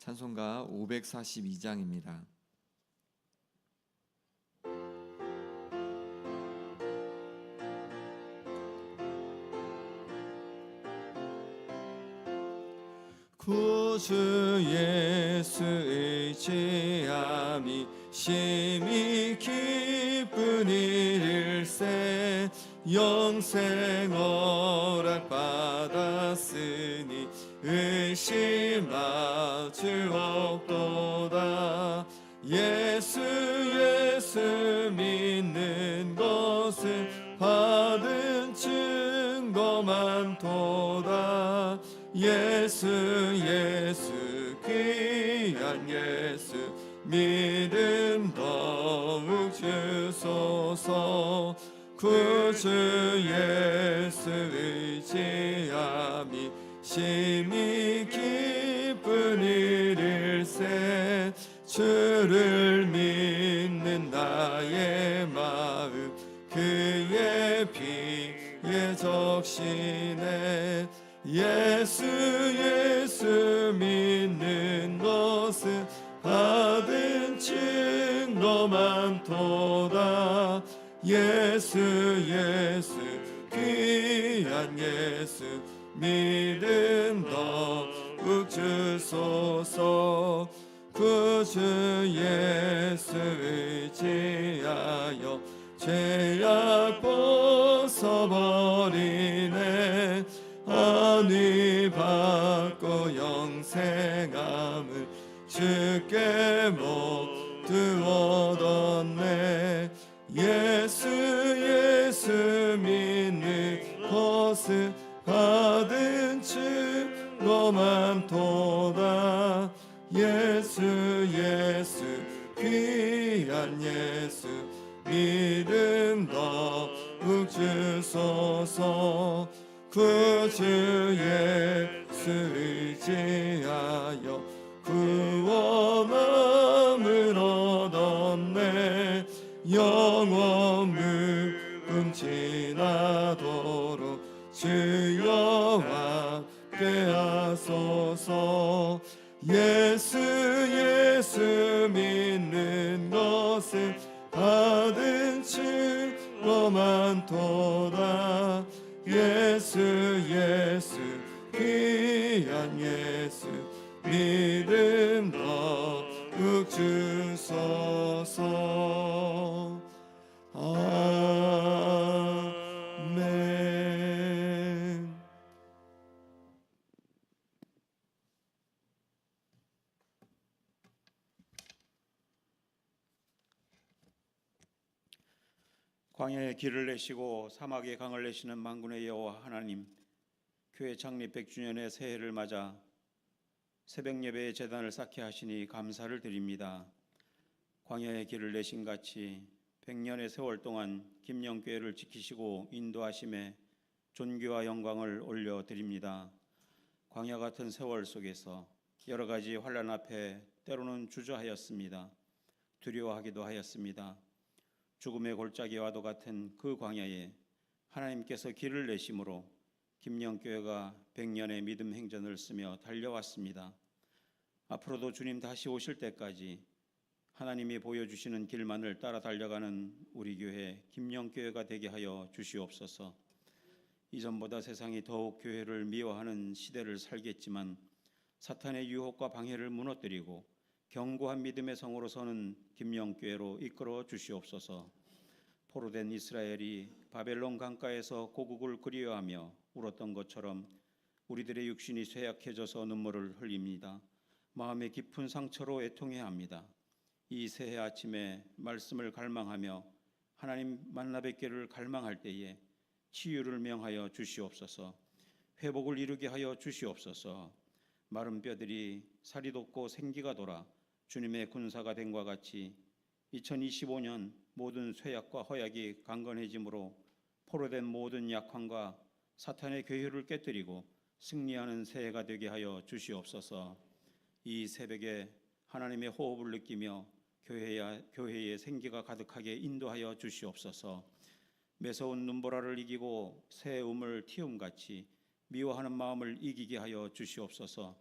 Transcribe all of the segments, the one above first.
찬송가 542장입니다. 구주 예수 의지함이 심히 기쁜 일일세. 영생 허락 받았으니 의심할 줄 없도다. 예수 믿는 것을 받은 증거 많도다. 예수 귀한 예수 믿음 더욱 주소서. 구주 예수 의지함이 심히 기쁜 일일세. 주를 믿는 나의 마음 그의 피에 적시네. 예수 믿는 것은 받은 증거 많도다. 예수 귀한 예수 믿음 더욱 주소서. 구주 예수 의지하여 죄악 벗어버리네. 안위 받고 영생함을 주께 모두 얻었네. 예수 믿는 것을 받은 증거 많도다. 예수 귀한 예수 믿음 더욱 주소서. 구주 예수 의지하여 구원함을 얻었네. 영원 무금 지나도록 주여 함께하소서. 예수 믿는 것을 받은 증거 많도다. 예수 귀한 예수 믿음 더욱 주소서. 아멘. 광야에 길을 내시고 사막에 강을 내시는 만군의 여호와 하나님, 교회 창립 100주년의 새해를 맞아 새벽 예배의 제단을 쌓게 하시니 감사를 드립니다. 광야에 길을 내신 같이 100년의 세월 동안 김영교회를 지키시고 인도하심에 존귀와 영광을 올려드립니다. 광야 같은 세월 속에서 여러 가지 환난 앞에 때로는 주저하였습니다. 두려워하기도 하였습니다. 죽음의 골짜기와도 같은 그 광야에 하나님께서 길을 내심으로 김영교회가 100년의 믿음 행전을 쓰며 달려왔습니다. 앞으로도 주님 다시 오실 때까지 하나님이 보여주시는 길만을 따라 달려가는 우리 교회 김영교회가 되게 하여 주시옵소서. 이전보다 세상이 더욱 교회를 미워하는 시대를 살겠지만 사탄의 유혹과 방해를 무너뜨리고 견고한 믿음의 성으로 서는 김영교회로 이끌어 주시옵소서. 포로된 이스라엘이 바벨론 강가에서 고국을 그리워하며 울었던 것처럼 우리들의 육신이 쇠약해져서 눈물을 흘립니다. 마음의 깊은 상처로 애통해야 합니다. 이 새해 아침에 말씀을 갈망하며 하나님 만나 뵙기를 갈망할 때에 치유를 명하여 주시옵소서. 회복을 이루게 하여 주시옵소서. 마른 뼈들이 살이 돋고 생기가 돌아 주님의 군사가 됨과 같이 2025년 모든 쇠약과 허약이 강건해짐으로 포로된 모든 약함과 사탄의 괴효를 깨뜨리고 승리하는 새해가 되게 하여 주시옵소서. 이 새벽에 하나님의 호흡을 느끼며 교회의 생기가 가득하게 인도하여 주시옵소서. 매서운 눈보라를 이기고 새 음을 틔움같이 미워하는 마음을 이기게 하여 주시옵소서.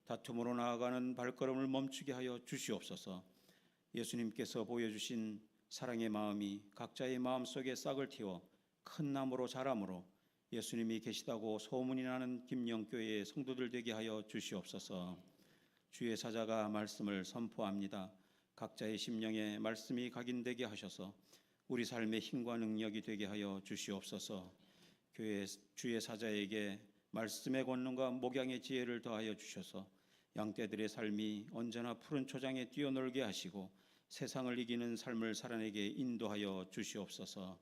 다툼으로 나아가는 발걸음을 멈추게 하여 주시옵소서. 예수님께서 보여주신 사랑의 마음이 각자의 마음속에 싹을 틔워 큰 나무로 자라므로 예수님이 계시다고 소문이 나는 김영교회의 성도들 되게 하여 주시옵소서. 주의 사자가 말씀을 선포합니다. 각자의 심령에 말씀이 각인되게 하셔서 우리 삶의 힘과 능력이 되게 하여 주시옵소서. 교회 주의 사자에게 말씀의 권능과 목양의 지혜를 더하여 주셔서 양떼들의 삶이 언제나 푸른 초장에 뛰어놀게 하시고 세상을 이기는 삶을 살아내게 인도하여 주시옵소서.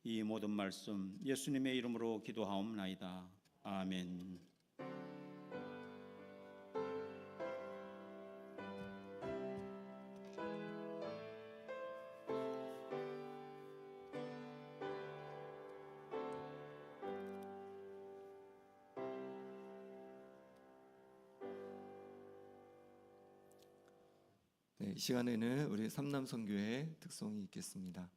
이 모든 말씀 예수님의 이름으로 기도하옵나이다. 아멘. 네, 이 시간에는 우리 삼남선교회 특송이 있겠습니다.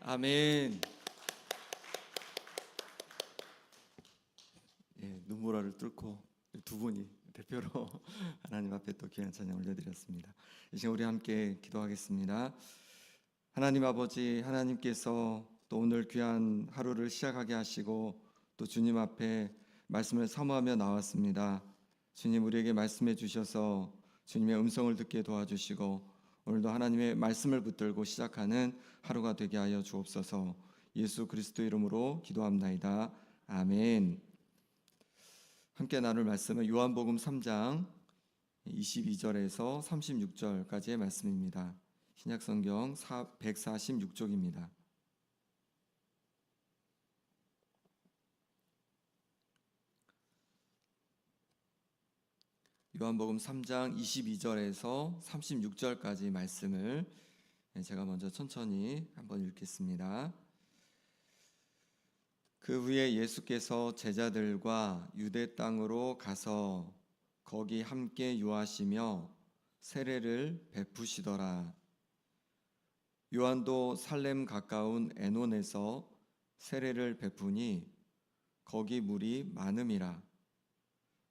아멘. 예, 눈보라를 뚫고 두 분이 대표로 하나님 앞에 또 귀한 찬양 올려드렸습니다. 이 시간 우리 함께 기도하겠습니다. 하나님 아버지, 하나님께서 또 오늘 귀한 하루를 시작하게 하시고 또 주님 앞에 말씀을 사모하며 나왔습니다. 주님, 우리에게 말씀해 주셔서 주님의 음성을 듣게 도와주시고 오늘도 하나님의 말씀을 붙들고 시작하는 하루가 되게 하여 주옵소서. 예수 그리스도 이름으로 기도합나이다. 아멘. 함께 나눌 말씀은 요한복음 3장 22절에서 36절까지의 말씀입니다. 신약성경 146쪽입니다. 요한복음 3장 22절에서 36절까지 말씀을 제가 먼저 천천히 한번 읽겠습니다. 그 후에 예수께서 제자들과 유대 땅으로 가서 거기 함께 유하시며 세례를 베푸시더라. 요한도 살렘 가까운 에논에서 세례를 베푸니 거기 물이 많음이라.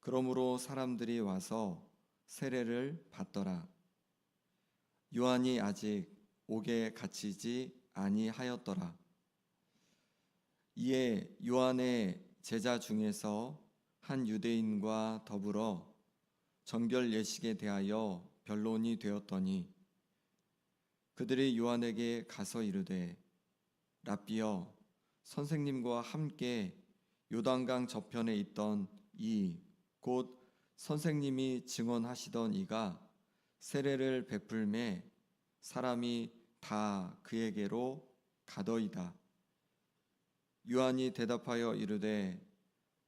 그러므로 사람들이 와서 세례를 받더라. 요한이 아직 옥에 갇히지 아니하였더라. 이에 요한의 제자 중에서 한 유대인과 더불어 정결 예식에 대하여 변론이 되었더니 그들이 요한에게 가서 이르되 랍비여, 선생님과 함께 요단강 저편에 있던 이 곧 선생님이 증언하시던 이가 세례를 베풀매 사람이 다 그에게로 가더이다. 요한이 대답하여 이르되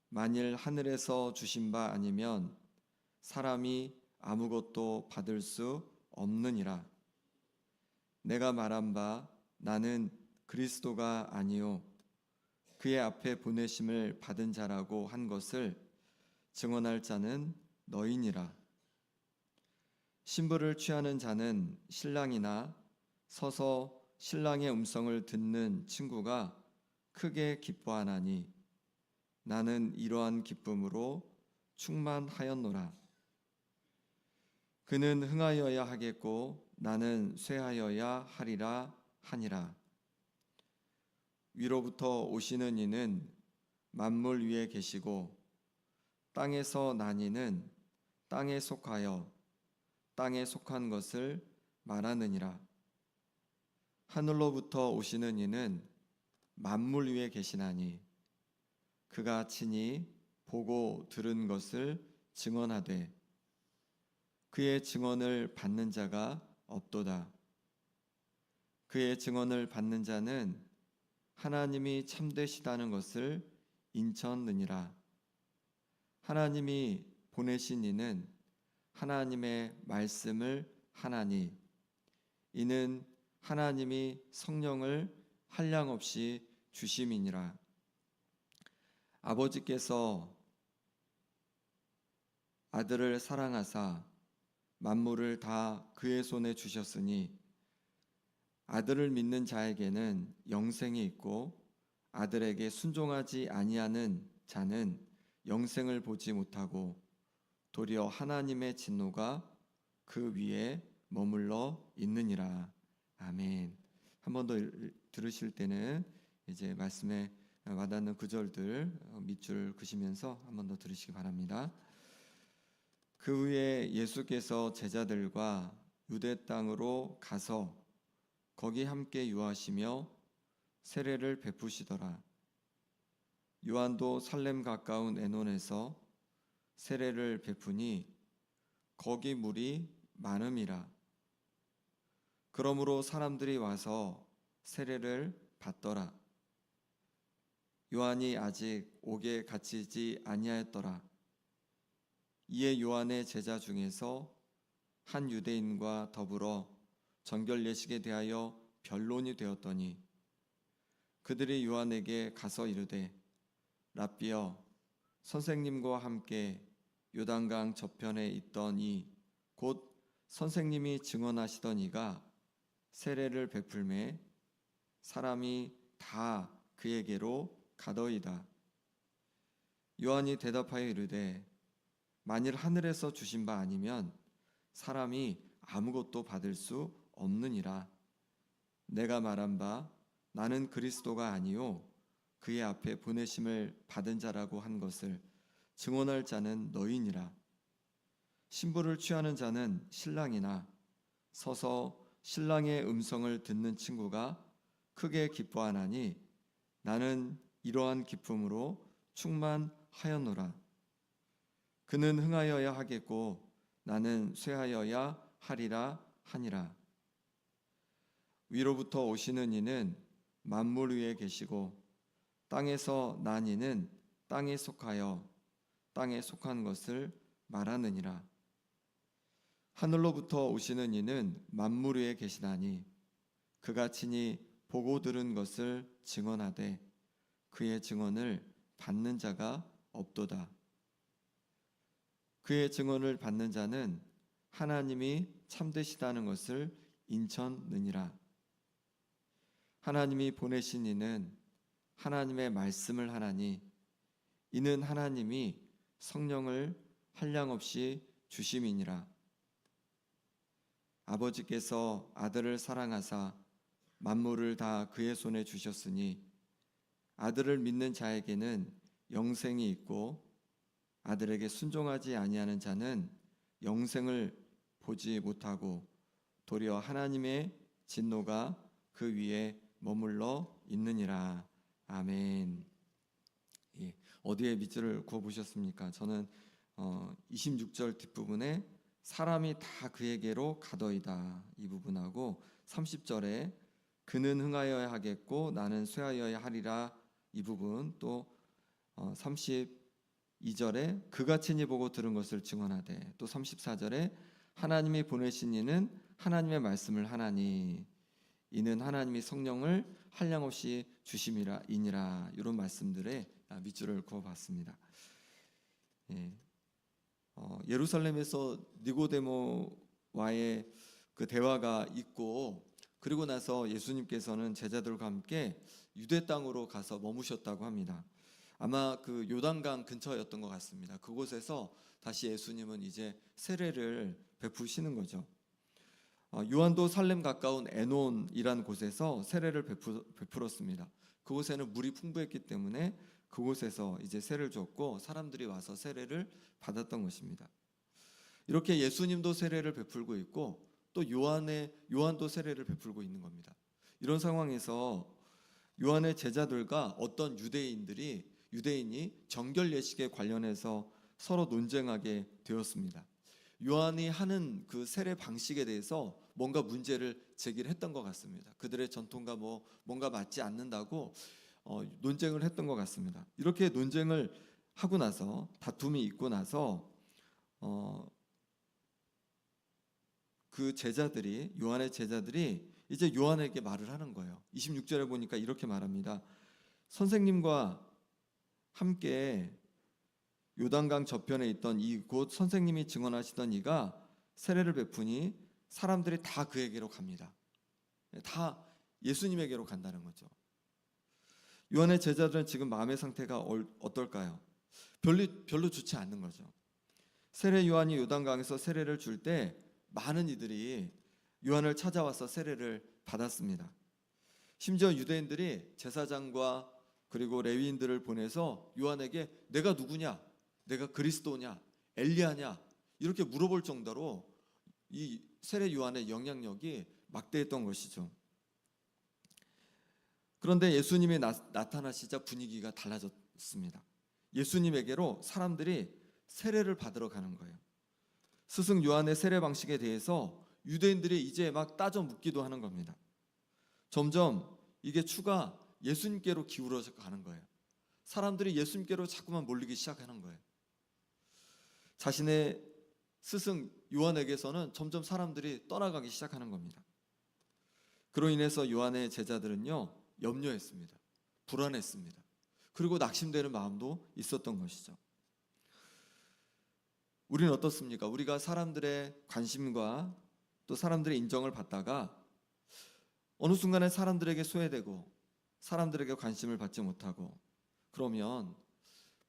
만일 하늘에서 주신 바 아니면 사람이 아무것도 받을 수 없느니라. 내가 말한 바 나는 그리스도가 아니요 그의 앞에 보내심을 받은 자라고 한 것을 증언할 자는 너희니라. 신부를 취하는 자는 신랑이나 서서 신랑의 음성을 듣는 친구가 크게 기뻐하나니 나는 이러한 기쁨으로 충만하였노라. 그는 흥하여야 하겠고 나는 쇠하여야 하리라 하니라. 위로부터 오시는 이는 만물 위에 계시고 땅에서 난 이는 땅에 속하여 땅에 속한 것을 말하느니라. 하늘로부터 오시는 이는 만물 위에 계시나니 그가 친히 보고 들은 것을 증언하되 그의 증언을 받는 자가 없도다. 그의 증언을 받는 자는 하나님이 참되시다는 것을 인쳤느니라. 하나님이 보내신 이는 하나님의 말씀을 하나니 이는 하나님이 성령을 한량없이 주심이니라. 아버지께서 아들을 사랑하사 만물을 다 그의 손에 주셨으니 아들을 믿는 자에게는 영생이 있고 아들에게 순종하지 아니하는 자는 영생을 보지 못하고 도리어 하나님의 진노가 그 위에 머물러 있느니라. 아멘. 한 번 더 들으실 때는 이제 말씀에 와닿는 구절들 밑줄 그시면서 한 번 더 들으시기 바랍니다. 그 후에 예수께서 제자들과 유대 땅으로 가서 거기 함께 유하시며 세례를 베푸시더라. 요한도 살렘 가까운 에논에서 세례를 베푸니 거기 물이 많음이라. 그러므로 사람들이 와서 세례를 받더라. 요한이 아직 옥에 갇히지 아니하였더라. 이에 요한의 제자 중에서 한 유대인과 더불어 정결 예식에 대하여 변론이 되었더니 그들이 요한에게 가서 이르되 랍비여, 선생님과 함께 요단강 저편에 있던 이 곧 선생님이 증언하시던 이가 세례를 베풀매 사람이 다 그에게로 가더이다. 요한이 대답하여 이르되 만일 하늘에서 주신 바 아니면 사람이 아무것도 받을 수 없느니라. 내가 말한 바 나는 그리스도가 아니요 그의 앞에 보내심을 받은 자라고 한 것을 증언할 자는 너희니라. 신부를 취하는 자는 신랑이나 서서 신랑의 음성을 듣는 친구가 크게 기뻐하나니 나는 이러한 기쁨으로 충만하였노라. 그는 흥하여야 하겠고 나는 쇠하여야 하리라 하니라. 위로부터 오시는 이는 만물 위에 계시고 땅에서 난 이는 땅에 속하여 땅에 속한 것을 말하느니라. 하늘로부터 오시는 이는 만물 위에 계시나니 그가 친히 보고 들은 것을 증언하되 그의 증언을 받는 자가 없도다. 그의 증언을 받는 자는 하나님이 참되시다는 것을 인천느니라. 하나님이 보내신 이는 하나님의 말씀을 하나니 이는 하나님이 성령을 한량없이 주심이니라. 아버지께서 아들을 사랑하사 만물을 다 그의 손에 주셨으니 아들을 믿는 자에게는 영생이 있고 아들에게 순종하지 아니하는 자는 영생을 보지 못하고 도리어 하나님의 진노가 그 위에 머물러 있느니라. 아멘. 예, 어디에 밑줄을 그어 보셨습니까? 저는 26절 뒷부분에 사람이 다 그에게로 가더이다 이 부분하고 30절에 그는 흥하여야 하겠고 나는 쇠하여야 하리라 이 부분, 또 32절에 그가 친히 보고 들은 것을 증언하되, 또 34절에 하나님이 보내신 이는 하나님의 말씀을 하나니 이는 하나님이 성령을 한량없이 주심이라 이니라. 이런 말씀들에 밑줄을 그어봤습니다. 예. 예루살렘에서 니고데모와의 그 대화가 있고, 그리고 나서 예수님께서는 제자들과 함께 유대 땅으로 가서 머무셨다고 합니다. 아마 그 요단강 근처였던 것 같습니다. 그곳에서 다시 예수님은 이제 세례를 베푸시는 거죠. 요한도 살렘 가까운 에논이라는 곳에서 세례를 베풀었습니다. 그곳에는 물이 풍부했기 때문에 그곳에서 이제 세례를 줬고 사람들이 와서 세례를 받았던 것입니다. 이렇게 예수님도 세례를 베풀고 있고 또 요한도 세례를 베풀고 있는 겁니다. 이런 상황에서 요한의 제자들과 어떤 유대인이 정결 예식에 관련해서 서로 논쟁하게 되었습니다. 요한이 하는 그 세례 방식에 대해서 뭔가 문제를 제기를 했던 것 같습니다. 그들의 전통과 뭔가 맞지 않는다고 논쟁을 했던 것 같습니다. 이렇게 논쟁을 하고 나서, 다툼이 있고 나서 그 요한의 제자들이 이제 요한에게 말을 하는 거예요. 26절에 보니까 이렇게 말합니다. 선생님과 함께 요단강 저편에 있던 이곳 선생님이 증언하시던 이가 세례를 베푸니 사람들이 다 그에게로 갑니다. 다 예수님에게로 간다는 거죠. 요한의 제자들은 지금 마음의 상태가 어떨까요? 별로 좋지 않는 거죠. 세례 요한이 요단강에서 세례를 줄 때 많은 이들이 요한을 찾아와서 세례를 받았습니다. 심지어 유대인들이 제사장과 그리고 레위인들을 보내서 요한에게 내가 누구냐? 내가 그리스도냐? 엘리야냐? 이렇게 물어볼 정도로 이 세례 요한의 영향력이 막대했던 것이죠. 그런데 예수님이 나타나시자 분위기가 달라졌습니다. 예수님에게로 사람들이 세례를 받으러 가는 거예요. 스승 요한의 세례 방식에 대해서 유대인들이 이제 막 따져 묻기도 하는 겁니다. 점점 이게 추가 예수님께로 기울어져 가는 거예요. 사람들이 예수님께로 자꾸만 몰리기 시작하는 거예요. 자신의 스승 요한에게서는 점점 사람들이 떠나가기 시작하는 겁니다. 그로 인해서 요한의 제자들은요, 염려했습니다. 불안했습니다. 그리고 낙심되는 마음도 있었던 것이죠. 우리는 어떻습니까? 우리가 사람들의 관심과 또 사람들의 인정을 받다가 어느 순간에 사람들에게 소외되고 사람들에게 관심을 받지 못하고 그러면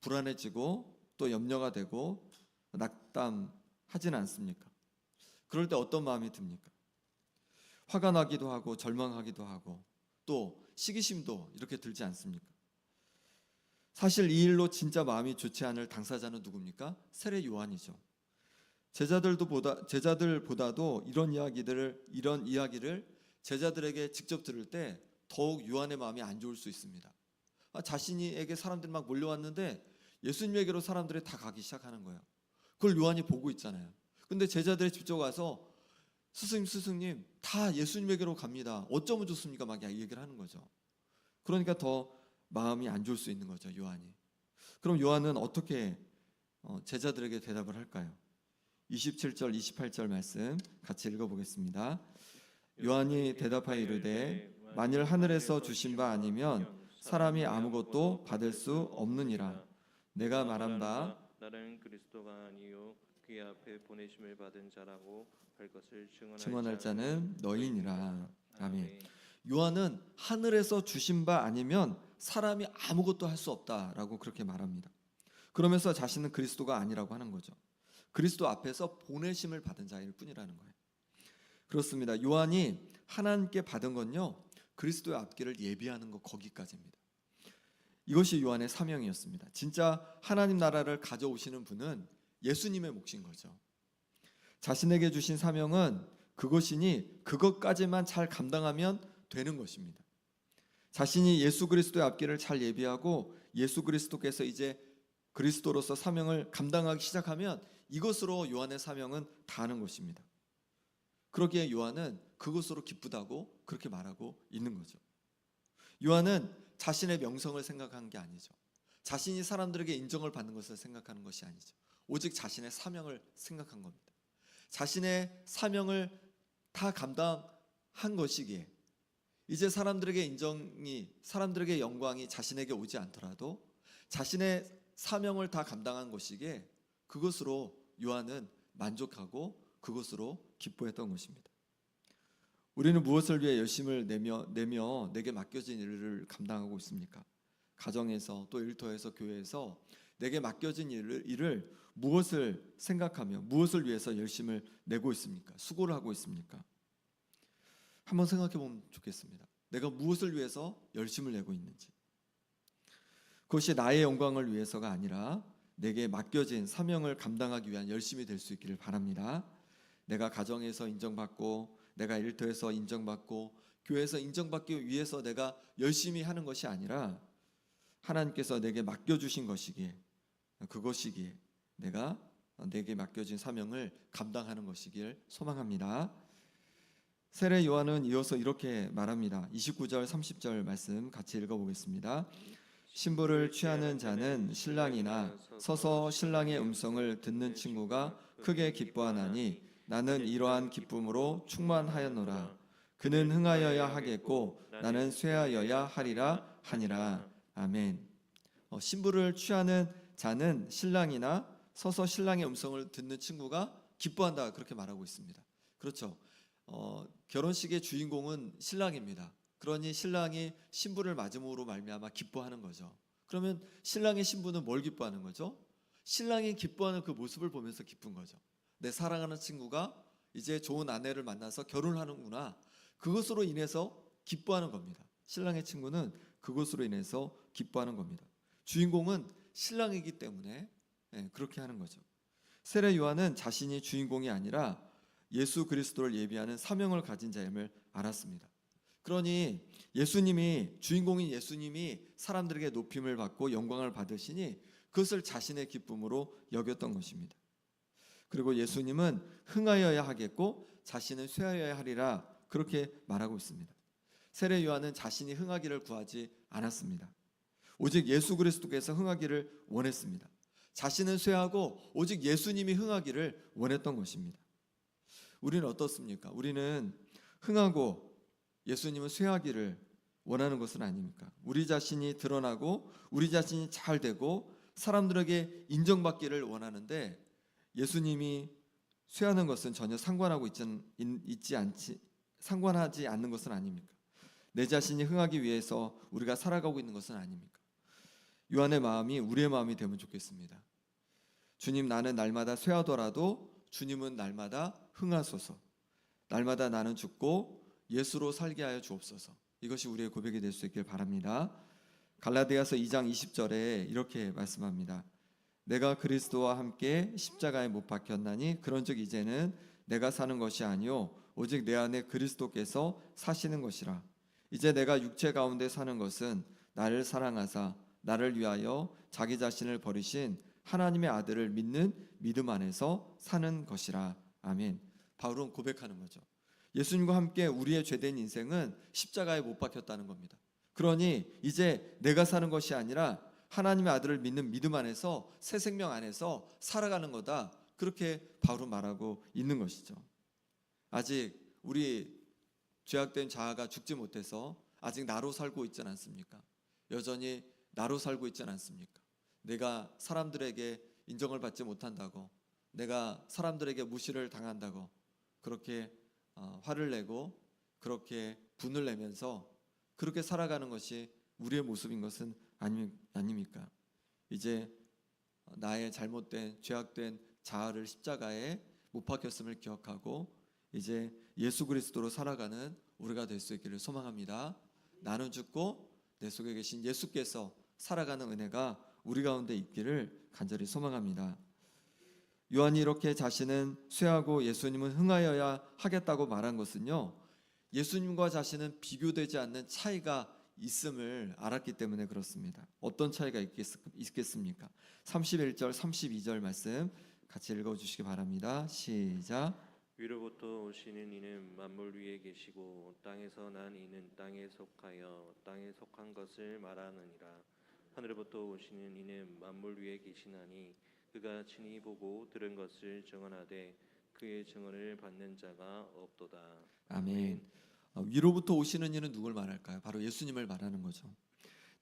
불안해지고 또 염려가 되고 낙담하지는 않습니까? 그럴 때 어떤 마음이 듭니까? 화가 나기도 하고 절망하기도 하고 또 시기심도 이렇게 들지 않습니까? 사실 이 일로 진짜 마음이 좋지 않을 당사자는 누굽니까? 세례 요한이죠. 제자들보다도 이런 이야기를 제자들에게 직접 들을 때 더욱 요한의 마음이 안 좋을 수 있습니다. 자신에게 사람들이 막 몰려왔는데 예수님에게로 사람들이 다 가기 시작하는 거예요. 그걸 요한이 보고 있잖아요. 근데 제자들이 직접 와서 스승님 다 예수님에게로 갑니다. 어쩌면 좋습니까? 막 얘기를 하는 거죠. 그러니까 더 마음이 안 좋을 수 있는 거죠, 요한이. 그럼 요한은 어떻게 제자들에게 대답을 할까요? 27절, 28절 말씀 같이 읽어보겠습니다. 요한이 대답하여 이르되 만일 하늘에서 주신 바 아니면 사람이 아무것도 받을 수 없느니라. 내가 말한 바 나는 그리스도가 아니요 그의 앞에 보내심을 받은 자라고 할 것을 증언할 자는 너희니라. 아멘. 아멘. 요한은 하늘에서 주신 바 아니면 사람이 아무것도 할 수 없다라고 그렇게 말합니다. 그러면서 자신은 그리스도가 아니라고 하는 거죠. 그리스도 앞에서 보내심을 받은 자일 뿐이라는 거예요. 그렇습니다. 요한이 하나님께 받은 건요, 그리스도의 앞길을 예비하는 것 거기까지입니다. 이것이 요한의 사명이었습니다. 진짜 하나님 나라를 가져오시는 분은 예수님의 몫인 거죠. 자신에게 주신 사명은 그것이니 그것까지만 잘 감당하면 되는 것입니다. 자신이 예수 그리스도의 앞길을 잘 예비하고 예수 그리스도께서 이제 그리스도로서 사명을 감당하기 시작하면 이것으로 요한의 사명은 다하는 것입니다. 그러기에 요한은 그것으로 기쁘다고 그렇게 말하고 있는 거죠. 요한은 자신의 명성을 생각한 게 아니죠. 자신이 사람들에게 인정을 받는 것을 생각하는 것이 아니죠. 오직 자신의 사명을 생각한 겁니다. 자신의 사명을 다 감당한 것이기에 이제 사람들에게 사람들에게 영광이 자신에게 오지 않더라도 자신의 사명을 다 감당한 것이기에 그것으로 요한은 만족하고 그것으로 기뻐했던 것입니다. 우리는 무엇을 위해 열심을 내며 내게 맡겨진 일을 감당하고 있습니까? 가정에서 또 일터에서 교회에서 내게 맡겨진 일을 무엇을 생각하며 무엇을 위해서 열심을 내고 있습니까? 수고를 하고 있습니까? 한번 생각해 보면 좋겠습니다. 내가 무엇을 위해서 열심을 내고 있는지. 그것이 나의 영광을 위해서가 아니라 내게 맡겨진 사명을 감당하기 위한 열심이 될 수 있기를 바랍니다. 내가 가정에서 인정받고 내가 일터에서 인정받고 교회에서 인정받기 위해서 내가 열심히 하는 것이 아니라 하나님께서 내게 맡겨주신 것이기에 그것이기에 내게 맡겨진 사명을 감당하는 것이길 소망합니다. 세례 요한은 이어서 이렇게 말합니다. 29절 30절 말씀 같이 읽어보겠습니다. 신부를 취하는 자는 신랑이나 서서 신랑의 음성을 듣는 친구가 크게 기뻐하나니 나는 이러한 기쁨으로 충만하였노라. 그는 흥하여야 하겠고 나는 쇠하여야 하리라 하니라. 아멘. 신부를 취하는 자는 신랑이나 서서 신랑의 음성을 듣는 친구가 기뻐한다 그렇게 말하고 있습니다. 그렇죠. 결혼식의 주인공은 신랑입니다. 그러니 신랑이 신부를 맞음으로 말미암아 기뻐하는 거죠. 그러면 신랑의 신부는 뭘 기뻐하는 거죠? 신랑이 기뻐하는 그 모습을 보면서 기쁜 거죠. 내 사랑하는 친구가 이제 좋은 아내를 만나서 결혼을 하는구나. 그것으로 인해서 기뻐하는 겁니다. 신랑의 친구는 그것으로 인해서 기뻐하는 겁니다. 주인공은 신랑이기 때문에 그렇게 하는 거죠. 세례 요한은 자신이 주인공이 아니라 예수 그리스도를 예비하는 사명을 가진 자임을 알았습니다. 그러니 주인공인 예수님이 사람들에게 높임을 받고 영광을 받으시니 그것을 자신의 기쁨으로 여겼던 것입니다. 그리고 예수님은 흥하여야 하겠고 자신은 쇠하여야 하리라 그렇게 말하고 있습니다. 세례 요한은 자신이 흥하기를 구하지 않았습니다. 오직 예수 그리스도께서 흥하기를 원했습니다. 자신은 쇠하고 오직 예수님이 흥하기를 원했던 것입니다. 우리는 어떻습니까? 우리는 흥하고 예수님은 쇠하기를 원하는 것은 아닙니까? 우리 자신이 드러나고 우리 자신이 잘 되고 사람들에게 인정받기를 원하는데 예수님이 쇠하는 것은 전혀 상관하지 않는 것은 아닙니까? 내 자신이 흥하기 위해서 우리가 살아가고 있는 것은 아닙니까? 요한의 마음이 우리의 마음이 되면 좋겠습니다. 주님, 나는 날마다 쇠하더라도 주님은 날마다 흥하소서. 날마다 나는 죽고 예수로 살게 하여 주옵소서. 이것이 우리의 고백이 될 수 있길 바랍니다. 갈라디아서 2장 20절에 이렇게 말씀합니다. 내가 그리스도와 함께 십자가에 못 박혔나니 그런즉 이제는 내가 사는 것이 아니요 오직 내 안에 그리스도께서 사시는 것이라. 이제 내가 육체 가운데 사는 것은 나를 사랑하사 나를 위하여 자기 자신을 버리신 하나님의 아들을 믿는 믿음 안에서 사는 것이라. 아멘. 바울은 고백하는 거죠. 예수님과 함께 우리의 죄된 인생은 십자가에 못 박혔다는 겁니다. 그러니 이제 내가 사는 것이 아니라 하나님의 아들을 믿는 믿음 안에서 새 생명 안에서 살아가는 거다. 그렇게 바울은 말하고 있는 것이죠. 아직 우리 죄악된 자아가 죽지 못해서 아직 나로 살고 있지 않습니까? 여전히 나로 살고 있지 않습니까? 내가 사람들에게 인정을 받지 못한다고, 내가 사람들에게 무시를 당한다고 그렇게 화를 내고 그렇게 분을 내면서 그렇게 살아가는 것이 우리의 모습인 것은 아닙니까? 이제 나의 잘못된 죄악된 자아를 십자가에 못 박혔음을 기억하고 이제 예수 그리스도로 살아가는 우리가 될 수 있기를 소망합니다. 나는 죽고 내 속에 계신 예수께서 살아가는 은혜가 우리 가운데 있기를 간절히 소망합니다. 요한이 이렇게 자신은 쇠하고 예수님은 흥하여야 하겠다고 말한 것은요, 예수님과 자신은 비교되지 않는 차이가 있음을 알았기 때문에 그렇습니다. 어떤 차이가 있겠습니까? 31절 32절 말씀 같이 읽어주시기 바랍니다. 시작. 위로부터 오시는 이는 만물 위에 계시고 땅에서 난 이는 땅에 속하여 땅에 속한 것을 말하느니라. 하늘로부터 오시는 이는 만물 위에 계시나니 그가 친히 보고 들은 것을 증언하되 그의 증언을 받는 자가 없도다. 아멘. 위로부터 오시는 이는 누굴 말할까요? 바로 예수님을 말하는 거죠.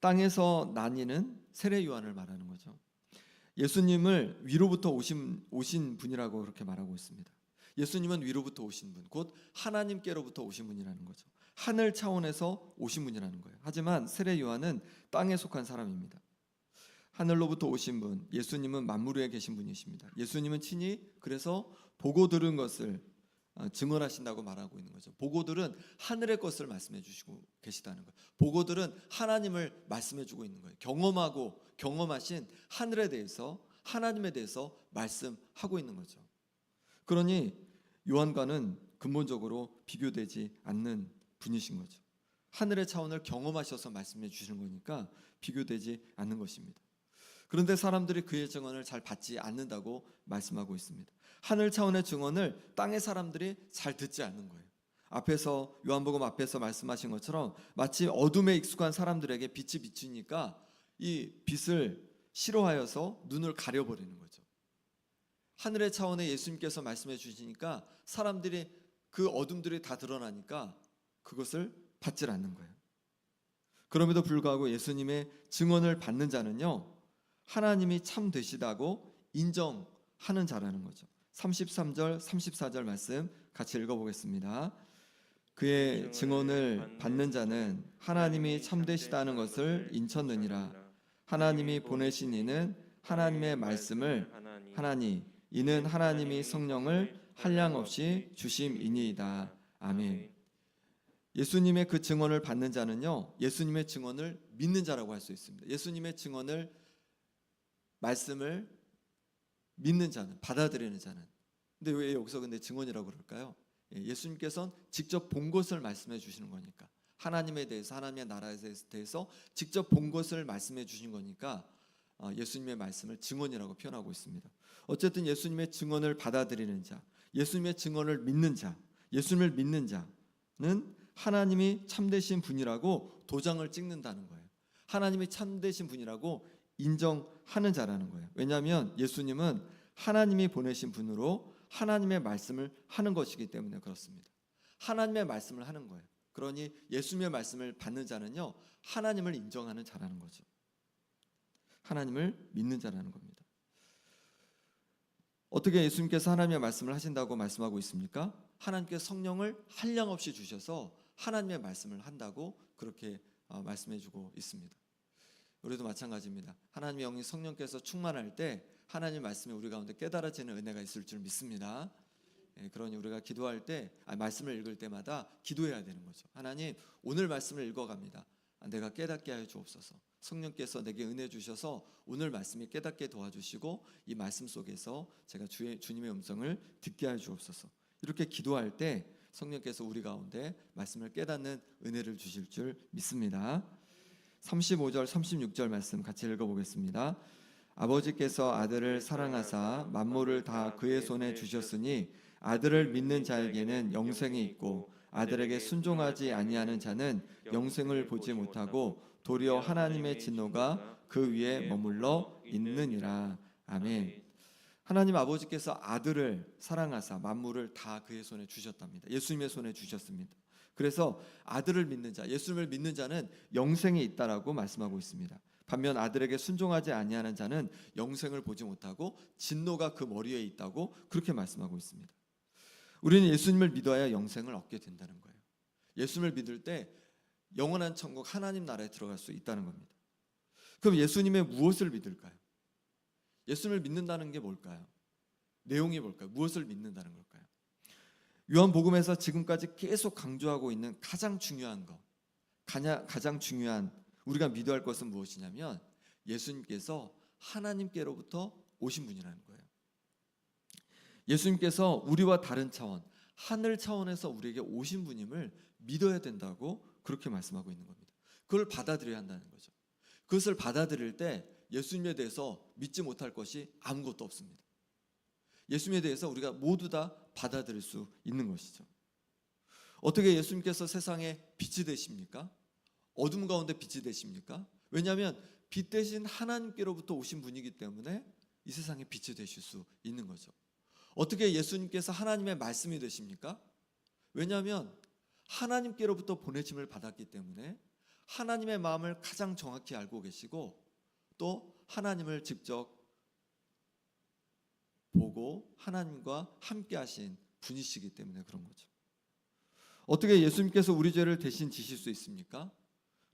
땅에서 난 이는 세례 요한을 말하는 거죠. 예수님을 위로부터 오신 분이라고 그렇게 말하고 있습니다. 예수님은 위로부터 오신 분, 곧 하나님께로부터 오신 분이라는 거죠. 하늘 차원에서 오신 분이라는 거예요. 하지만 세례 요한은 땅에 속한 사람입니다. 하늘로부터 오신 분, 예수님은 만물 위에 계신 분이십니다. 예수님은 친히 그래서 보고 들은 것을 증언하신다고 말하고 있는 거죠. 보고들은 하늘의 것을 말씀해 주시고 계시다는 거예요. 보고들은 하나님을 말씀해 주고 있는 거예요. 경험하고 경험하신 하늘에 대해서, 하나님에 대해서 말씀하고 있는 거죠. 그러니 요한과는 근본적으로 비교되지 않는 분이신 거죠. 하늘의 차원을 경험하셔서 말씀해 주시는 거니까 비교되지 않는 것입니다. 그런데 사람들이 그의 증언을 잘 받지 않는다고 말씀하고 있습니다. 하늘 차원의 증언을 땅의 사람들이 잘 듣지 않는 거예요. 앞에서 요한복음 앞에서 말씀하신 것처럼 마치 어둠에 익숙한 사람들에게 빛이 비치니까 이 빛을 싫어하여서 눈을 가려버리는 거죠. 하늘의 차원의 예수님께서 말씀해 주시니까 사람들이 그 어둠들이 다 드러나니까 그것을 받질 않는 거예요. 그럼에도 불구하고 예수님의 증언을 받는 자는요, 하나님이 참 되시다고 인정하는 자라는 거죠. 33절 34절 말씀 같이 읽어보겠습니다. 그의 증언을 받는 자는 하나님이 참되시다는 것을 인쳤느니라. 하나님이 보내신 이는 하나님의 말씀을 하나니 이는 하나님이 성령을 한량없이 주심이니이다. 아멘. 예수님의 그 증언을 받는 자는요, 예수님의 증언을 믿는 자라고 할 수 있습니다. 예수님의 증언을 말씀을 믿는 자는, 받아들이는 자는. 근데 왜 여기서 근데 증언이라고 그럴까요? 예수님께서는 직접 본 것을 말씀해 주시는 거니까, 하나님에 대해서, 하나님의 나라에 대해서 직접 본 것을 말씀해 주신 거니까 예수님의 말씀을 증언이라고 표현하고 있습니다. 어쨌든 예수님의 증언을 받아들이는 자, 예수님의 증언을 믿는 자, 예수님을 믿는 자는 하나님이 참되신 분이라고 도장을 찍는다는 거예요. 하나님이 참되신 분이라고 인정하는 자라는 거예요. 왜냐하면 예수님은 하나님이 보내신 분으로 하나님의 말씀을 하는 것이기 때문에 그렇습니다. 하나님의 말씀을 하는 거예요. 그러니 예수님의 말씀을 받는 자는요, 하나님을 인정하는 자라는 거죠. 하나님을 믿는 자라는 겁니다. 어떻게 예수님께서 하나님의 말씀을 하신다고 말씀하고 있습니까? 하나님께서 성령을 한량없이 주셔서 하나님의 말씀을 한다고 그렇게 말씀해주고 있습니다. 우리도 마찬가지입니다. 하나님의 영이 성령께서 충만할 때 하나님의 말씀이 우리 가운데 깨달아지는 은혜가 있을 줄 믿습니다. 그러니 우리가 기도할 때, 말씀을 읽을 때마다 기도해야 되는 거죠. 하나님, 오늘 말씀을 읽어갑니다. 내가 깨닫게 하여 주옵소서. 성령께서 내게 은혜 주셔서 오늘 말씀이 깨닫게 도와주시고 이 말씀 속에서 제가 주님의 음성을 듣게 하여 주옵소서. 이렇게 기도할 때 성령께서 우리 가운데 말씀을 깨닫는 은혜를 주실 줄 믿습니다. 35절 36절 말씀 같이 읽어보겠습니다. 아버지께서 아들을 사랑하사 만물을 다 그의 손에 주셨으니 아들을 믿는 자에게는 영생이 있고 아들에게 순종하지 아니하는 자는 영생을 보지 못하고 도리어 하나님의 진노가 그 위에 머물러 있느니라. 아멘. 하나님 아버지께서 아들을 사랑하사 만물을 다 그의 손에 주셨답니다. 예수님의 손에 주셨습니다. 그래서 아들을 믿는 자, 예수님을 믿는 자는 영생이 있다라고 말씀하고 있습니다. 반면 아들에게 순종하지 아니하는 자는 영생을 보지 못하고 진노가 그 머리에 있다고 그렇게 말씀하고 있습니다. 우리는 예수님을 믿어야 영생을 얻게 된다는 거예요. 예수님을 믿을 때 영원한 천국 하나님 나라에 들어갈 수 있다는 겁니다. 그럼 예수님의 무엇을 믿을까요? 예수님을 믿는다는 게 뭘까요? 내용이 뭘까요? 무엇을 믿는다는 걸까요? 요한복음에서 지금까지 계속 강조하고 있는 가장 중요한 것, 가장 중요한 우리가 믿어야 할 것은 무엇이냐면 예수님께서 하나님께로부터 오신 분이라는 거예요. 예수님께서 우리와 다른 차원, 하늘 차원에서 우리에게 오신 분임을 믿어야 된다고 그렇게 말씀하고 있는 겁니다. 그걸 받아들여야 한다는 거죠. 그것을 받아들일 때 예수님에 대해서 믿지 못할 것이 아무것도 없습니다. 예수님에 대해서 우리가 모두 다 받아들일 수 있는 것이죠. 어떻게 예수님께서 세상에 빛이 되십니까? 어둠 가운데 빛이 되십니까? 왜냐하면 빛 대신 하나님께로부터 오신 분이기 때문에 이 세상에 빛이 되실 수 있는 거죠. 어떻게 예수님께서 하나님의 말씀이 되십니까? 왜냐하면 하나님께로부터 보내심을 받았기 때문에 하나님의 마음을 가장 정확히 알고 계시고 또 하나님을 직접 보고 하나님과 함께 하신 분이시기 때문에 그런 거죠. 어떻게 예수님께서 우리 죄를 대신 지실 수 있습니까?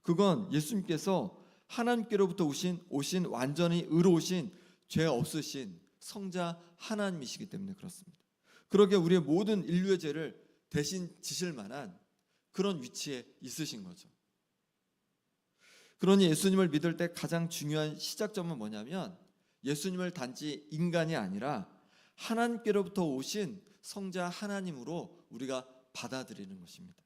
그건 예수님께서 하나님께로부터 오신 완전히 의로우신 죄 없으신 성자 하나님이시기 때문에 그렇습니다. 그러게 우리의 모든 인류의 죄를 대신 지실 만한 그런 위치에 있으신 거죠. 그러니 예수님을 믿을 때 가장 중요한 시작점은 뭐냐면 예수님을 단지 인간이 아니라 하나님께로부터 오신 성자 하나님으로 우리가 받아들이는 것입니다.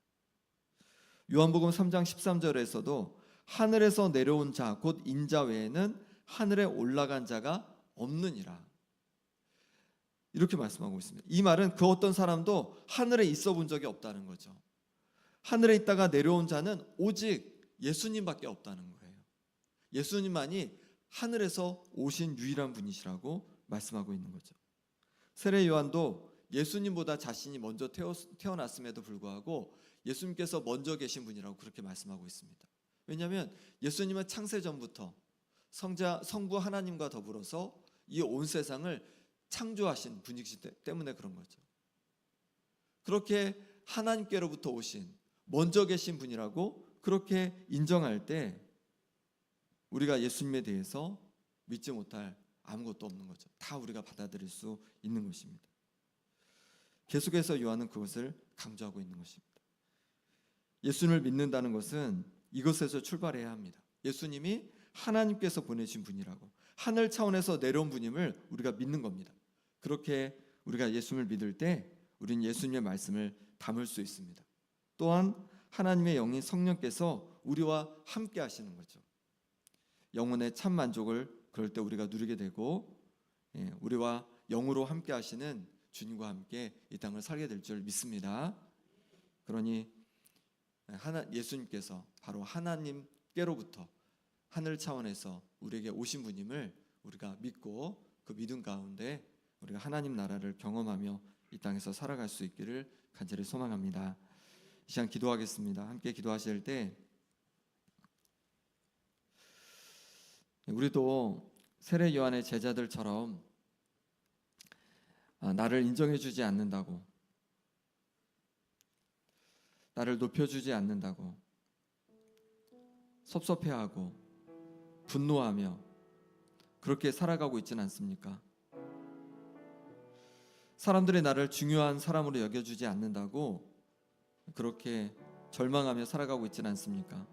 요한복음 3장 13절에서도 하늘에서 내려온 자 곧 인자 외에는 하늘에 올라간 자가 없느니라 이렇게 말씀하고 있습니다. 이 말은 그 어떤 사람도 하늘에 있어 본 적이 없다는 거죠. 하늘에 있다가 내려온 자는 오직 예수님밖에 없다는 거예요. 예수님만이 하늘에서 오신 유일한 분이시라고 말씀하고 있는 거죠. 세례 요한도 예수님보다 자신이 먼저 태어났음에도 불구하고 예수님께서 먼저 계신 분이라고 그렇게 말씀하고 있습니다. 왜냐하면 예수님은 창세 전부터 성부 하나님과 더불어서 이 온 세상을 창조하신 분이기 때문에 그런 거죠. 그렇게 하나님께로부터 오신 먼저 계신 분이라고 그렇게 인정할 때 우리가 예수님에 대해서 믿지 못할 아무것도 없는 거죠. 다 우리가 받아들일 수 있는 것입니다. 계속해서 요한은 그것을 강조하고 있는 것입니다. 예수님을 믿는다는 것은 이것에서 출발해야 합니다. 예수님이 하나님께서 보내신 분이라고 하늘 차원에서 내려온 분임을 우리가 믿는 겁니다. 그렇게 우리가 예수님을 믿을 때 우리는 예수님의 말씀을 담을 수 있습니다. 또한 하나님의 영인 성령께서 우리와 함께 하시는 거죠. 영혼의 참 만족을 그럴 때 우리가 누리게 되고 우리와 영으로 함께 하시는 주님과 함께 이 땅을 살게 될 줄 믿습니다. 그러니 예수님께서 바로 하나님께로부터 하늘 차원에서 우리에게 오신 분임을 우리가 믿고 그 믿음 가운데 우리가 하나님 나라를 경험하며 이 땅에서 살아갈 수 있기를 간절히 소망합니다. 이 시간 기도하겠습니다. 함께 기도하실 때 우리도 세례 요한의 제자들처럼 나를 인정해주지 않는다고, 나를 높여주지 않는다고 섭섭해하고 분노하며 그렇게 살아가고 있지는 않습니까? 사람들이 나를 중요한 사람으로 여겨주지 않는다고 그렇게 절망하며 살아가고 있지는 않습니까?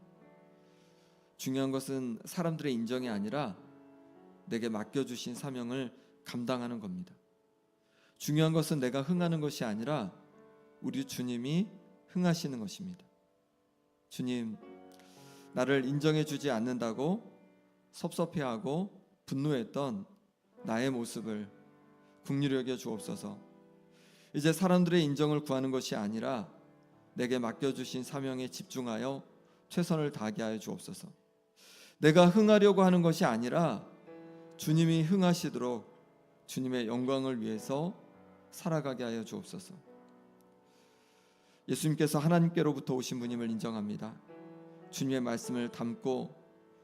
중요한 것은 사람들의 인정이 아니라 내게 맡겨주신 사명을 감당하는 겁니다. 중요한 것은 내가 흥하는 것이 아니라 우리 주님이 흥하시는 것입니다. 주님, 나를 인정해주지 않는다고 섭섭해하고 분노했던 나의 모습을 긍휼히 여겨 주옵소서. 이제 사람들의 인정을 구하는 것이 아니라 내게 맡겨주신 사명에 집중하여 최선을 다하게 하여 주옵소서. 내가 흥하려고 하는 것이 아니라 주님이 흥하시도록 주님의 영광을 위해서 살아가게 하여 주옵소서. 예수님께서 하나님께로부터 오신 분임을 인정합니다. 주님의 말씀을 담고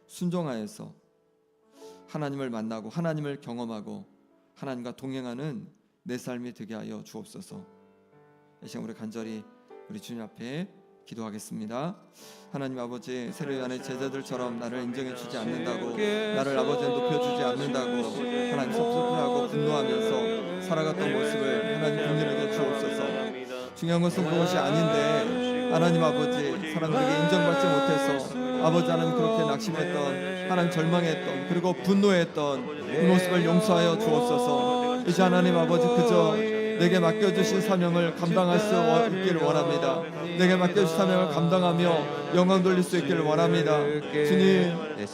순종하여서 하나님을 만나고 하나님을 경험하고 하나님과 동행하는 내 삶이 되게 하여 주옵소서. 이 시간 우리 간절히 우리 주님 앞에 기도하겠습니다. 하나님 아버지, 세례 요한의 제자들처럼 나를 인정해 주지 않는다고, 나를 아버지에 높여주지 않는다고 하나님 섭섭해하고 분노하면서 살아갔던 모습을 하나님 공유하게 주옵소서. 중요한 것은 그것이 아닌데 하나님 아버지, 사람들에게 인정받지 못해서 아버지 하나님 그렇게 낙심했던, 하나님 절망했던, 그리고 분노했던 그 모습을 용서하여 주옵소서. 이제 하나님 아버지, 그저 내게 맡겨주신 사명을 감당할 수 있기를 원합니다. 내게 맡겨주신 사명을 감당하며 영광 돌릴 수 있기를 원합니다. 주님,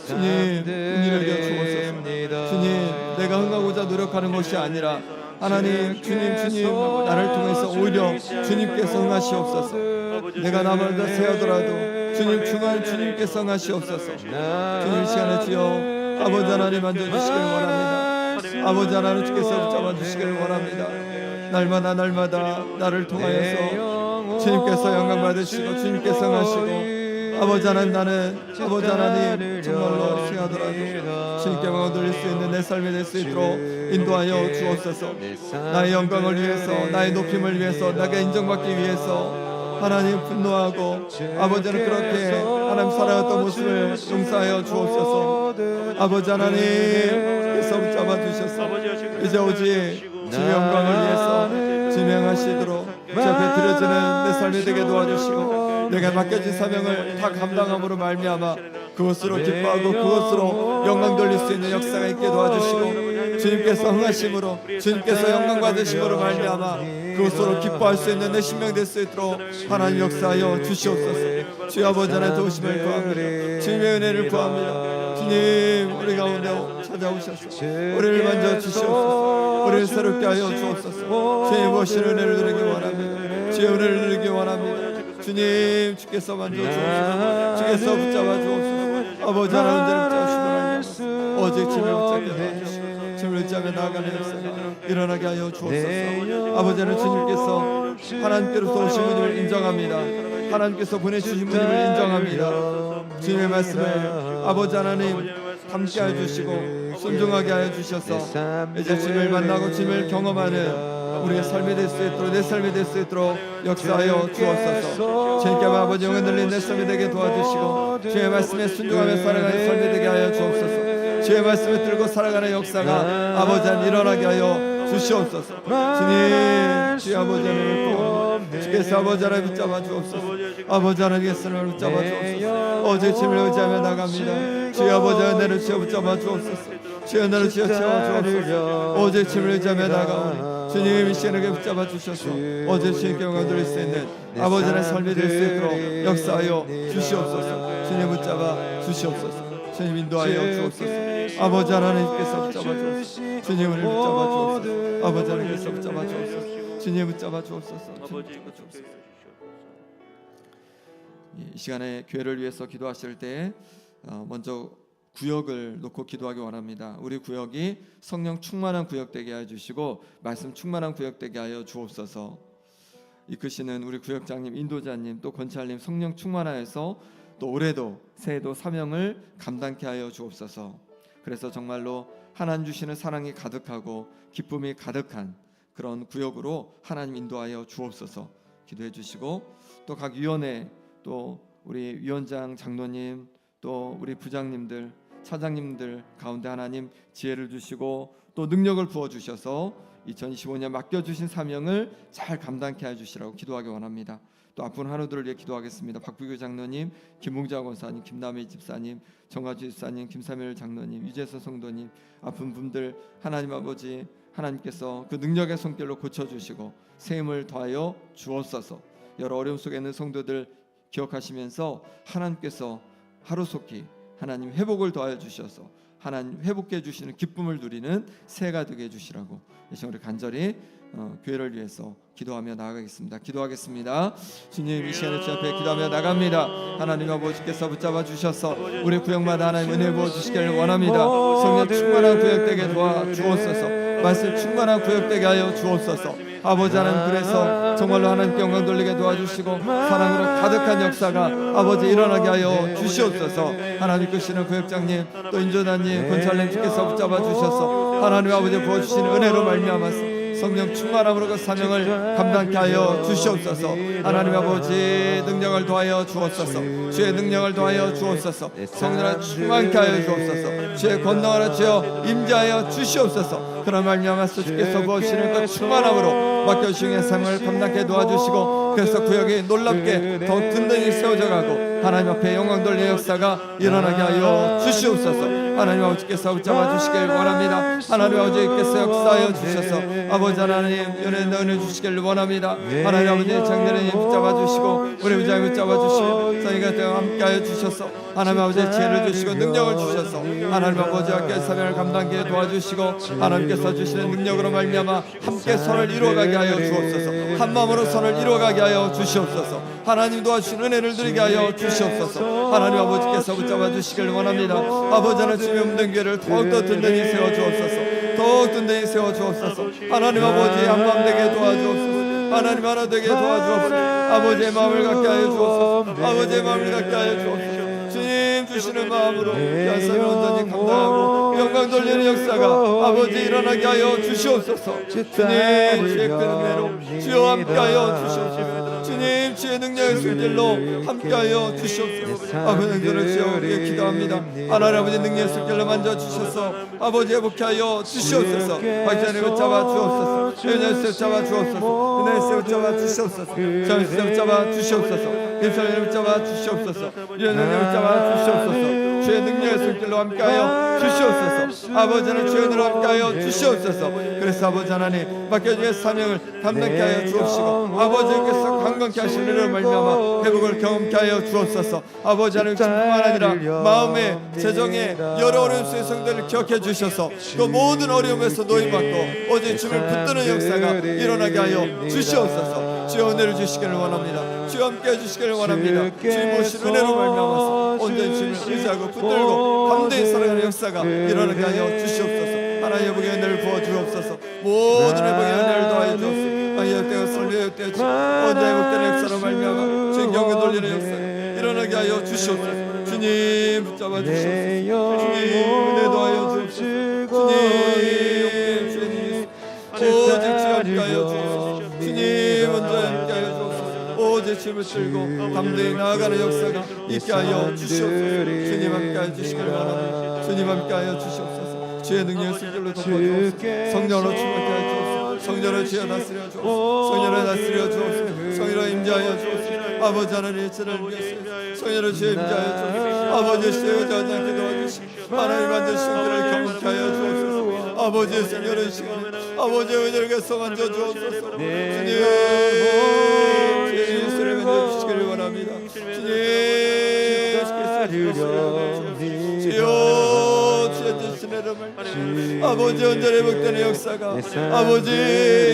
은혜를 주옵소서. 주님, 내가 흥하고자 노력하는 것이 아니라 하나님, 주님 나를 통해서 오히려 주님께서 흥하시옵소서. 내가 남을 다 세우더라도 주님 중한 주님께서 흥하시옵소서. 주님 시간에 주여 아버지 하나님 만져주시기를 원합니다. 아버지 하나님 주께서 붙잡아 주시기를 원합니다. 날마다 나를 통하여서 주님께서 영광 받으시고 주님께서 흥하시고 아버지 하나님, 나는 아버지 하나님 정말로 수하더라도 주님께 영광을 돌릴 수 있는 내 삶이 될 수 있도록 인도하여 주옵소서. 나의 영광을 위해서, 나의 높임을 위해서, 나가 인정받기 위해서 하나님 분노하고 아버지는 그렇게 하나님 살아왔던 모습을 용서하여 주옵소서. 아버지 하나님께서 붙잡아 주셔서 이제 오직 주의 영광을 위해서 진행하시도록 주 앞에 드려지는 내 삶이 되게 도와주시고 내가 맡겨진 사명을 다 감당함으로 말미암아 그것으로 기뻐하고 그것으로 영광 돌릴 수 있는 역사가 있게 도와주시고 주님께서 흥하심으로 주님께서 영광 받으심으로 말미암아 그것으로 기뻐할 수 있는 내 신명 될 수 있도록 하나님 역사하여 주시옵소서. 주의 아버지 하나님의 도우심을 구합니다. 주님의 은혜를 구합니다. 주님, 우리 가운데 찾아오셔서 우리를 만져 주시옵소서. 우리를 새롭게 하여 주옵소서. 주의 무엇인 은혜를 누리기 원합니다. 주의 은혜를 누리기 원합니다. 주님, 주께서 만져 주옵소서. 주께서 붙잡아 주옵소서. 아버지 하나님 붙잡으시면 오직 주님을 붙잡게 도와주시고 주님을 붙잡아 나아가는 역사가 일어나게 하여 주옵소서. 아버지는 주님께서 하나님께로부터 오신 분임을 인정합니다. 하나님께서 보내주신 분임을 인정합니다. 주님의 말씀을 아버지 하나님 함께 해주시고 순종하게 하여 주셔서 이제 주님을 만나고 주님을 경험하는 우리의 삶이 될 수 있도록, 내 삶이 될 수 있도록 역사하여 주옵소서. 주님께 아버지 영광 돌린 내 삶이 되게 도와주시고 주의 말씀에 순종하며 살아가는 삶이 되게 하여 주옵소서. 주의 말씀을 들고 살아가는 역사가 아버지 하나님 일어나게 하여 주시옵소서. 주님, 주의 아버지 하나님을 주께서 아버지 하나님 붙잡아 주옵소서. 아버지 하나님께서 나를 붙잡아 주옵소서. 오직 주님을 의지하며 나갑니다. 주의 아버지 하나님을 주여 붙잡아 주옵소서. 주의 나를 주여 채워 주옵소서. 오직 주님을 의지하며 나가오니 주님 이 시간에 붙잡아 주셔서 오직 주님께 영광 돌릴 수 있는 아버지 하나님의 삶이 될 수 있도록 역사하여 주시옵소서. 주님 붙잡아 주시옵소서. 주님 인도하여 주옵소서. 아버지 하나님께서 붙잡아 주옵소서. 주님을 붙잡아 주옵소서. 아버지 하나님께서 붙잡아 주옵소서. 주님 붙잡아 주옵소서. 이 시간에 교회를 위해서 기도하실 때 먼저 구역을 놓고 기도하기 원합니다. 우리 구역이 성령 충만한 구역 되게 하여 주시고 말씀 충만한 구역 되게 하여 주옵소서. 이끄시는 우리 구역장님, 인도자님, 또 권찰님 성령 충만하여서 또 올해도 새해도 사명을 감당케 하여 주옵소서. 그래서 정말로 하나님 주시는 사랑이 가득하고 기쁨이 가득한 그런 구역으로 하나님 인도하여 주옵소서. 기도해 주시고 또 각 위원회, 또 우리 위원장, 장로님, 또 우리 부장님들, 차장님들 가운데 하나님 지혜를 주시고 또 능력을 부어 주셔서 2025년 맡겨주신 사명을 잘 감당케 해주시라고 기도하기 원합니다. 또 아픈 한우들을 위해 기도하겠습니다. 박부규 장로님, 김봉자 권사님, 김남희 집사님, 정화주 집사님, 김사멸 장로님, 유재서 성도님, 아픈 분들 하나님 아버지 하나님께서 그 능력의 손길로 고쳐주시고 새 힘을 더하여 주옵소서. 여러 어려움 속에 있는 성도들 기억하시면서 하나님께서 하루속히 하나님 회복을 더하여 주셔서 하나님 회복해 주시는 기쁨을 누리는 새해가 되게 해주시라고 이 시간 우리 간절히 교회를 위해서 기도하며 나아가겠습니다. 기도하겠습니다. 주님 이 시간에 주 앞에 기도하며 나갑니다. 하나님 아버지께서 붙잡아 주셔서 우리 구역마다 하나님 은혜 부어 주시기를 원합니다. 성령 충만한 구역 되게 도와 주옵소서. 말씀 충만한 구역 되게 하여 주옵소서. 아버지 하나님, 그래서 정말로 하나님께 영광 돌리게 도와주시고 사랑으로 가득한 역사가 아버지 일어나게 하여 주시옵소서. 하나님 크시는 구역장님, 또 인조단님, 권찰님 주께서 붙잡아 주셔서 하나님 아버지 부어주시는 은혜로 말미암아서 성령 충만함으로 그 사명을 감당케 하여 주시옵소서. 하나님 아버지 능력을 더하여 주옵소서. 주의 능력을 더하여 주옵소서. 성령을 충만케 하여 주옵소서. 주의 권능을 주여 임재하여 주시옵소서. 그런 말미암아서 주께서 부어주시는 그 충만함으로 맡겨주신 사명을 감당케 도와주시고, 그래서 구역이 놀랍게 더 든든히 세워져가고 하나님 앞에 영광 돌리는 역사가 일어나게 하여 주시옵소서. 하나님 아버지께서 붙잡아 주시길 원합니다. 하나님 아버지께서 역사하여 주셔서 아버지 하나님 은혜 주시길 원합니다. 하나님 아버지 장례인 붙잡아 주시고 우리 부장님 붙잡아 주시고 저희가 함께하여 주셔서 하나님 아버지 지혜를 주시고 능력을 주셔서 하나님 아버지와 함께 사명을 감당하게 도와주시고 하나님께서 주시는 능력으로 말미암아 함께 선을 이루어가게 하여 주옵소서. 한 마음으로 선을 이루어가게 하여 주시옵소서. 하나님 도와주신 은혜를 드리게 하여 주시옵소서. 하나님 아버지께서 붙잡아 주시길 원합니다. 아버지 하나님 주의 없는 교회를 더욱더 든든히 세워주옵소서. 더욱 든든히 세워주옵소서. 하나님 아버지 한마음 되게 도와주옵소서. 하나님 하나 되게 도와주옵소서. 아버지의 마음을 갖게 하여 주옵소서. 아버지의 마음을 갖게 하여 주옵소서. 주님 주시는 마음으로 야사를 온전히 감당하고 영광 돌리는 역사가 아버지 일어나게 하여 주시옵소서. 주님 주의 큰 은혜로 주여 함께하여 주시옵소서. 주님 주의 능력의 손길로 함께하여 주시옵소서. 아버지 그를 주여 우리에게 기도합니다. 하나님 아버지 능력의 손길로 만져주셔서 아버지 회복케 하여 주시옵소서. 박자를 붙잡아 주옵소서. 은혜를 붙잡아 주옵소서. 은혜를 붙잡아 주시옵소서. 정신을 붙잡아 주시옵소서. 일상을 붙잡아 주시옵소서. 연연을 붙잡아 주시옵소서. 주의 능력의 손길로 함께하여 주시옵소서. 아버지는 주의 은혜로 함께하여 주시옵소서. 그래서 아버지 하나님 맡겨주의 사명을 감당케 하여 주옵시고 아버지께서 강건케 하시는 은혜로 말미암아 회복을 경험케 하여 주옵소서. 아버지 하나님 뿐만 아니라 마음의 재정의 여러 어려움 속의 성도를 기억해 주셔서 그 모든 어려움에서 노임받고 오직 주를 붙드는 역사가 일어나게 하여 주시옵소서. 주의 은혜를 주시기를 원합니다. 주와 함께 해주시기를 원합니다. 주의 모신 은혜로 말미암아서 온전히 주를 의지하고 붙들고 감대히 살아가는 역사가 일어나게 하여 주시옵소서. 하나님 회복의 은혜를 부어주옵소서. 모든 회복의 은혜를 더하여 주옵소서. 회복되어 설레 회복되어 언제 회복되는 역사로 말미암아 주의 경외 돌리는 역사가 일어나게 하여 주시옵소서. 주님 붙잡아 주시옵소서. 주님 은혜 더하여 주옵소서. 주님 주님 오직 주와 함께하여 주옵소서. 주님 먼저 함께하여 주옵소서. 오직 주를 들고 담대히 나아가는 역사가 있게 하여 주시옵소서. 주님 함께하여 주시길 원합니다. 주님 함께하여 주시옵소서. 주의 능력의 손길로 덮어주옵소서. 성령으로 충만케 하여 주옵소서. 성령으로 주여 다스려 주옵소서. 성령으로 다스려 주옵소서. 성령으로 임재하여 주옵소서. 아버지 하나님의 저를 위하여 성령으로 주여 임재하여 주옵소서. 아버지 주여 의지하지 않게 도와주시고 하나님 만드신 그를 경험케 하여 주옵소서. 아버지의 성령의 시간에 아버지의 은혜를 계속 만져 주옵소서. 주님 주의 예수를 만져 주시기를 원합니다. 주님 주여 주의 뜻은 이름을 아버지 언제나 회복되는 역사가 아버지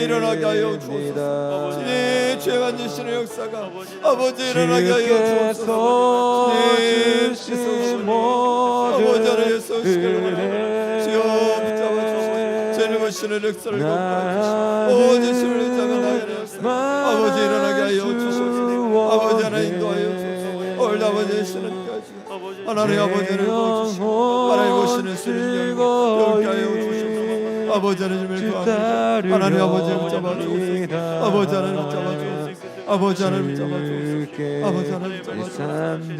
일어나게 하여 주옵소서. 주님 주의 만지시는 역사가 아버지 일어나게 하여 주옵소서. 주님 주께서 아버지 하나님 예수 오시기를 원합니다. 주여 붙잡아 주시고 죄를 보시는 역사를 걷게 오직 주를 의지하며 나아가는 역사 아버지 일어나게 하여 주옵소서. 아버지 하나님 인도하여 주옵소서. 오늘 아버지의 신은까지 하나님 아버지를 보시고 하나님 보시는 수를 영게 하여 주옵소서. 아버지 하나님을 구합니다. 하나님 아버지를 붙잡아 주옵소서. 아버지 하나님 붙잡아 주옵소서. 아버지 하나님 붙잡아 주옵소서. 아버지 하나님 붙잡아 주옵소서.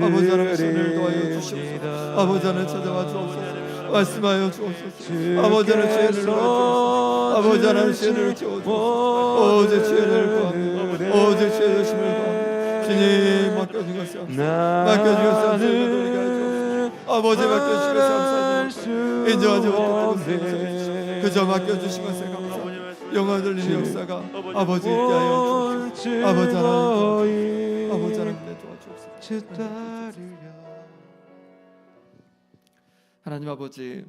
아버지 하나님 손을 도와여 주시옵소서. 아버지 하나님 찾아와 주옵소서. 말씀하여 주옵소서. 아버지 하나님 죄를 주옵소서. 아버지 하나님 죄를 주옵소서. 오직 죄를 구합니다. 오직 죄 조심을 구합니다. 주님 맡겨준 것이 없어. 맡겨준 것이 없어. 아버지 맡겨주신 것이 감사합니다. 인정하지 못했던 그저 맡겨주신 것에 감사합니다. 영화 돌리는 역사가 아버지 있게 하여 주옵소서. 아버지 하나님 아버지 하나님 도와주옵소서. 하나님 아버지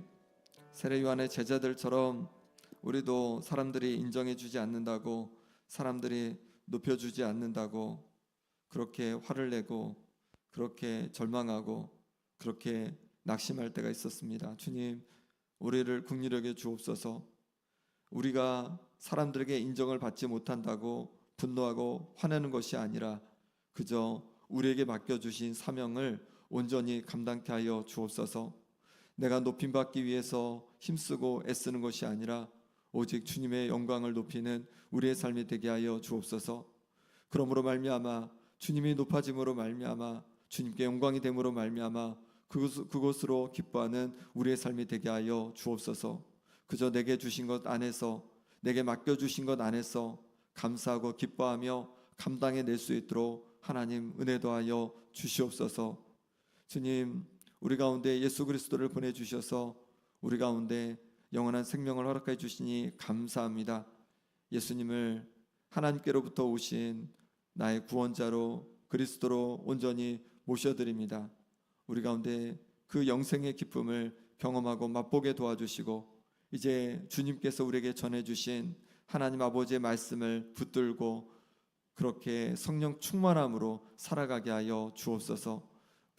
세례 요한의 제자들처럼 우리도 사람들이 인정해 주지 않는다고 사람들이 높여주지 않는다고 그렇게 화를 내고 그렇게 절망하고 그렇게 낙심할 때가 있었습니다. 주님 우리를 긍휼히 여겨 주옵소서. 우리가 사람들에게 인정을 받지 못한다고 분노하고 화내는 것이 아니라 그저 우리에게 맡겨주신 사명을 온전히 감당케 하여 주옵소서. 내가 높임받기 위해서 힘쓰고 애쓰는 것이 아니라 오직 주님의 영광을 높이는 우리의 삶이 되게 하여 주옵소서. 그러므로 말미암아 주님이 높아짐으로 말미암아 주님께 영광이 됨으로 말미암아 그곳으로 기뻐하는 우리의 삶이 되게 하여 주옵소서. 그저 내게 주신 것 안에서, 내게 맡겨주신 것 안에서 감사하고 기뻐하며 감당해낼 수 있도록 하나님 은혜 더하여 주시옵소서. 주님, 우리 가운데 예수 그리스도를 보내주셔서 우리 가운데 영원한 생명을 허락해 주시니 감사합니다. 예수님을 하나님께로부터 오신 나의 구원자로 그리스도로 온전히 모셔드립니다. 우리 가운데 그 영생의 기쁨을 경험하고 맛보게 도와주시고 이제 주님께서 우리에게 전해주신 하나님 아버지의 말씀을 붙들고 그렇게 성령 충만함으로 살아가게 하여 주옵소서.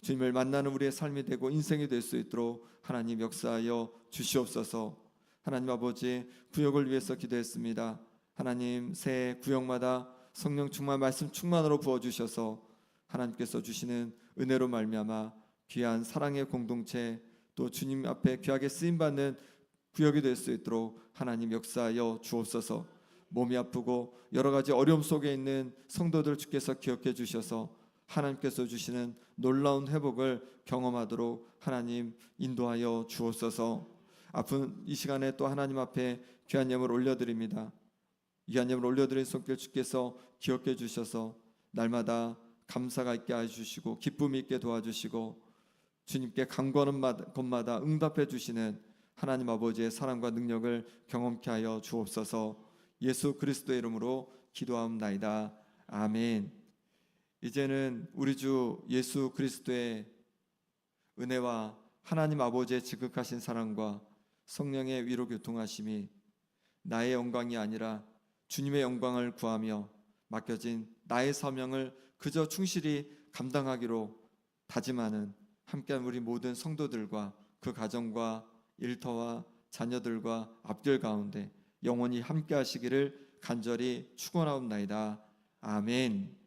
주님을 만나는 우리의 삶이 되고 인생이 될 수 있도록 하나님 역사하여 주시옵소서. 하나님 아버지, 구역을 위해서 기도했습니다. 하나님 새해 구역마다 성령 충만, 말씀 충만으로 부어주셔서 하나님께서 주시는 은혜로 말미암아 귀한 사랑의 공동체, 또 주님 앞에 귀하게 쓰임받는 구역이 될 수 있도록 하나님 역사하여 주옵소서. 몸이 아프고 여러 가지 어려움 속에 있는 성도들 주께서 기억해 주셔서 하나님께서 주시는 놀라운 회복을 경험하도록 하나님 인도하여 주옵소서. 아픈 이 시간에 또 하나님 앞에 귀한 예물 올려드립니다. 귀한 예물 올려드린 손길 주께서 기억해 주셔서 날마다 감사가 있게 해주시고 기쁨이 있게 도와주시고 주님께 간구하는 곳마다 응답해 주시는 하나님 아버지의 사랑과 능력을 경험케 하여 주옵소서. 예수 그리스도의 이름으로 기도하옵나이다. 아멘. 이제는 우리 주 예수 그리스도의 은혜와 하나님 아버지의 지극하신 사랑과 성령의 위로 교통하심이 나의 영광이 아니라 주님의 영광을 구하며 맡겨진 나의 사명을 그저 충실히 감당하기로 다짐하는 함께한 우리 모든 성도들과 그 가정과 일터와 자녀들과 앞길 가운데 영원히 함께 하시기를 간절히 축원하옵나이다. 아멘.